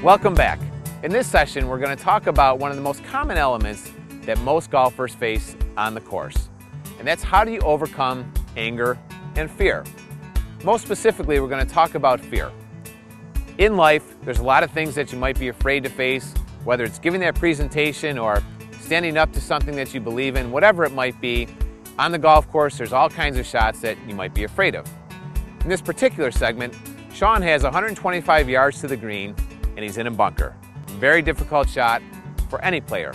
Welcome back. In this session, we're going to talk about one of the most common elements that most golfers face on the course, and that's how do you overcome anger and fear. Most specifically, we're going to talk about fear. In life, there's a lot of things that you might be afraid to face, whether it's giving that presentation or standing up to something that you believe in, whatever it might be. On the golf course, there's all kinds of shots that you might be afraid of. In this particular segment, Sean has 125 yards to the green and he's in a bunker. Very difficult shot for any player.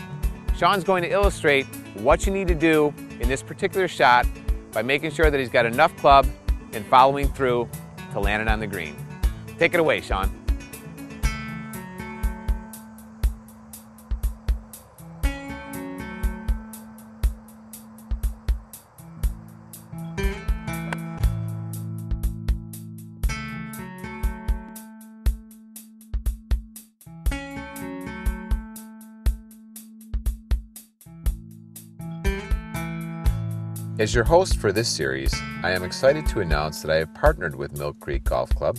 Sean's going to illustrate what you need to do in this particular shot by making sure that he's got enough club and following through to land it on the green. Take it away, Sean. As your host for this series, I am excited to announce that I have partnered with Mill Creek Golf Club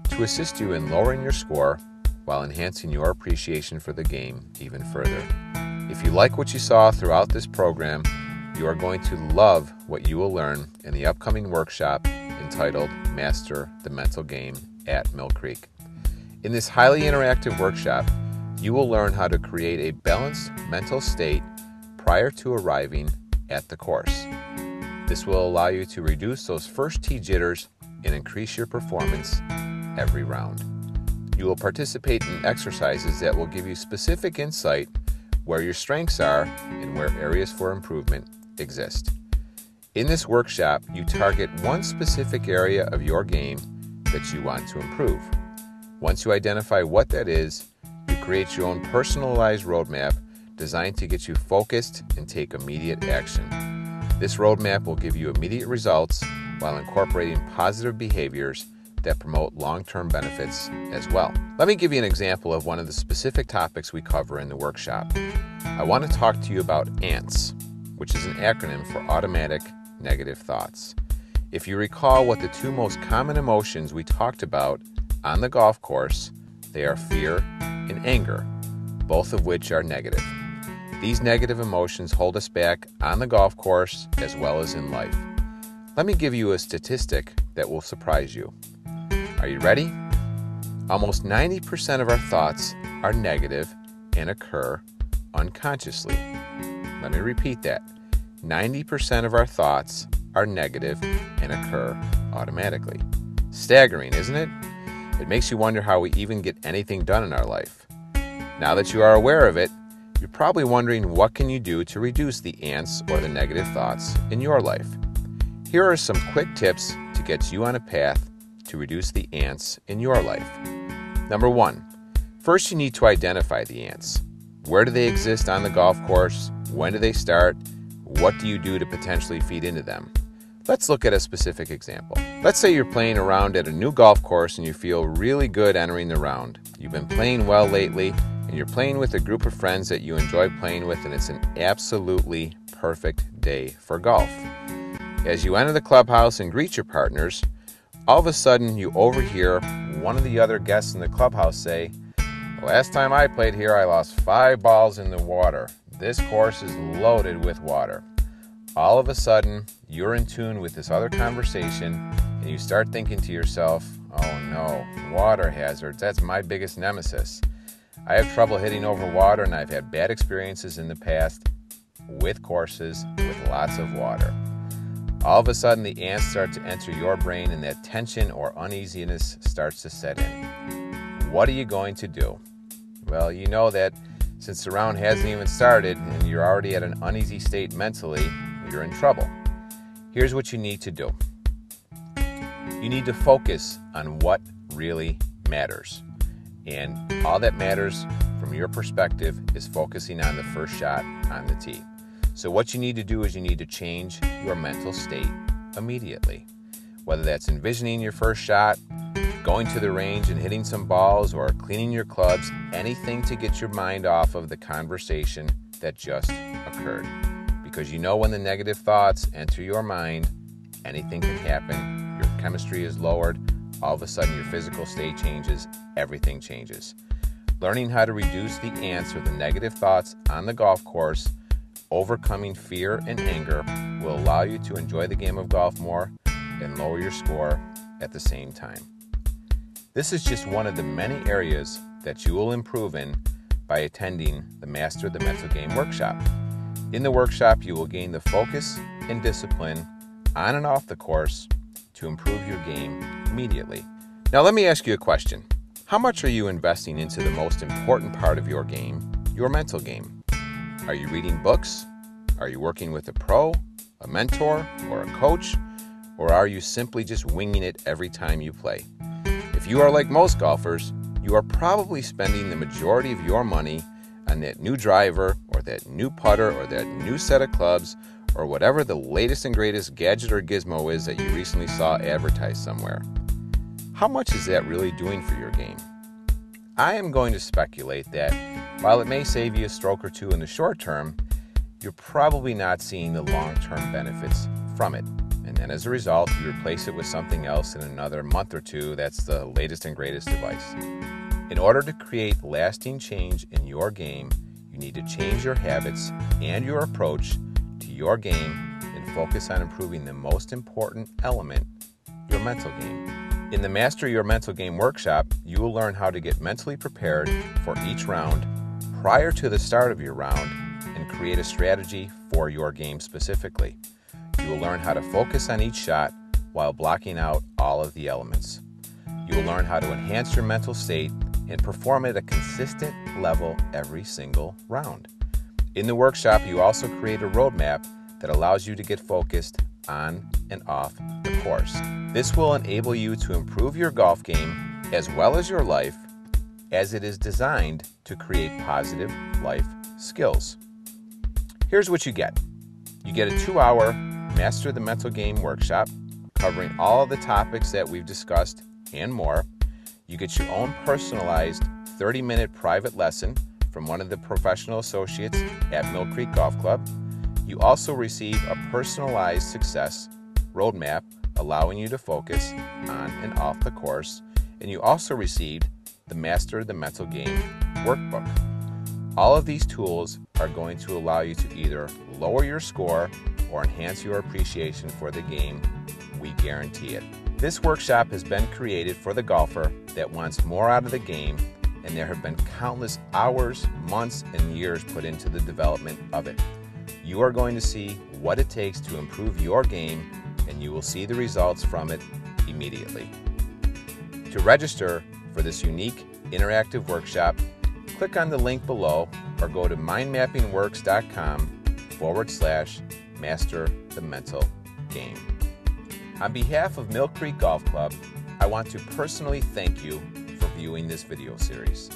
to assist you in lowering your score while enhancing your appreciation for the game even further. If you like what you saw throughout this program, you are going to love what you will learn in the upcoming workshop entitled Master the Mental Game at Mill Creek. In this highly interactive workshop, you will learn how to create a balanced mental state prior to arriving at the course. This will allow you to reduce those first tee jitters and increase your performance every round. You will participate in exercises that will give you specific insight where your strengths are and where areas for improvement exist. In this workshop, you target one specific area of your game that you want to improve. Once you identify what that is, you create your own personalized roadmap designed to get you focused and take immediate action. This roadmap will give you immediate results while incorporating positive behaviors that promote long-term benefits as well. Let me give you an example of one of the specific topics we cover in the workshop. I want to talk to you about ANTS, which is an acronym for Automatic Negative Thoughts. If you recall what the two most common emotions we talked about on the golf course, they are fear and anger, both of which are negative. These negative emotions hold us back on the golf course as well as in life. Let me give you a statistic that will surprise you. Are you ready? Almost 90% of our thoughts are negative and occur unconsciously. Let me repeat that. 90% of our thoughts are negative and occur automatically. Staggering, isn't it? It makes you wonder how we even get anything done in our life. Now that you are aware of it, you're probably wondering what can you do to reduce the ANTS or the negative thoughts in your life. Here are some quick tips to get you on a path to reduce the ANTS in your life. Number 1, first you need to identify the ANTS. Where do they exist on the golf course? When do they start? What do you do to potentially feed into them? Let's look at a specific example. Let's say you're playing around at a new golf course and you feel really good entering the round. You've been playing well lately, and you're playing with a group of friends that you enjoy playing with, and it's an absolutely perfect day for golf. As you enter the clubhouse and greet your partners, all of a sudden you overhear one of the other guests in the clubhouse say, "The last time I played here, I lost 5 balls in the water. This course is loaded with water." All of a sudden, you're in tune with this other conversation, and you start thinking to yourself, "Oh no, water hazards, that's my biggest nemesis. I have trouble hitting over water, and I've had bad experiences in the past with courses with lots of water." All of a sudden, the ants start to enter your brain, and that tension or uneasiness starts to set in. What are you going to do? Well, you know that since the round hasn't even started, and you're already at an uneasy state mentally, you're in trouble. Here's what you need to do. You need to focus on what really matters. And all that matters from your perspective is focusing on the first shot on the tee. So what you need to do is you need to change your mental state immediately. Whether that's envisioning your first shot, going to the range and hitting some balls, or cleaning your clubs, anything to get your mind off of the conversation that just occurred. Because you know when the negative thoughts enter your mind, anything can happen. Your chemistry is lowered. All of a sudden your physical state changes. Everything changes. Learning how to reduce the ants or the negative thoughts on the golf course, overcoming fear and anger, will allow you to enjoy the game of golf more and lower your score at the same time. This is just one of the many areas that you will improve in by attending the Master the Mental Game workshop. In the workshop, you will gain the focus and discipline on and off the course to improve your game immediately. Now let me ask you a question. How much are you investing into the most important part of your game, your mental game? Are you reading books? Are you working with a pro, a mentor, or a coach? Or are you simply just winging it every time you play? If you are like most golfers, you are probably spending the majority of your money on that new driver or that new putter or that new set of clubs or whatever the latest and greatest gadget or gizmo is that you recently saw advertised somewhere. How much is that really doing for your game? I am going to speculate that while it may save you a stroke or two in the short term, you're probably not seeing the long-term benefits from it. And then as a result, you replace it with something else in another month or two that's the latest and greatest device. In order to create lasting change in your game, you need to change your habits and your approach to your game and focus on improving the most important element, your mental game. In the Master Your Mental Game workshop, you will learn how to get mentally prepared for each round prior to the start of your round and create a strategy for your game specifically. You will learn how to focus on each shot while blocking out all of the elements. You will learn how to enhance your mental state and perform at a consistent level every single round. In the workshop, you also create a roadmap that allows you to get focused on and off the course. This will enable you to improve your golf game as well as your life, as it is designed to create positive life skills. Here's what you get. You get a 2-hour Master the Mental Game workshop covering all of the topics that we've discussed and more. You get your own personalized 30-minute private lesson from one of the professional associates at Mill Creek Golf Club. You also receive a personalized success roadmap allowing you to focus on and off the course. And you also received the Master the Mental Game workbook. All of these tools are going to allow you to either lower your score or enhance your appreciation for the game. We guarantee it. This workshop has been created for the golfer that wants more out of the game, and there have been countless hours, months, and years put into the development of it. You are going to see what it takes to improve your game, and you will see the results from it immediately. To register for this unique interactive workshop, click on the link below or go to mindmappingworks.com/Master the Mental Game. On behalf of Mill Creek Golf Club, I want to personally thank you for viewing this video series.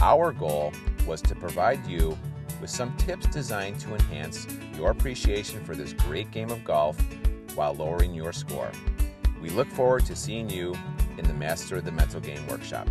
Our goal was to provide you with some tips designed to enhance your appreciation for this great game of golf while lowering your score. We look forward to seeing you in the Master the Mental Game workshop.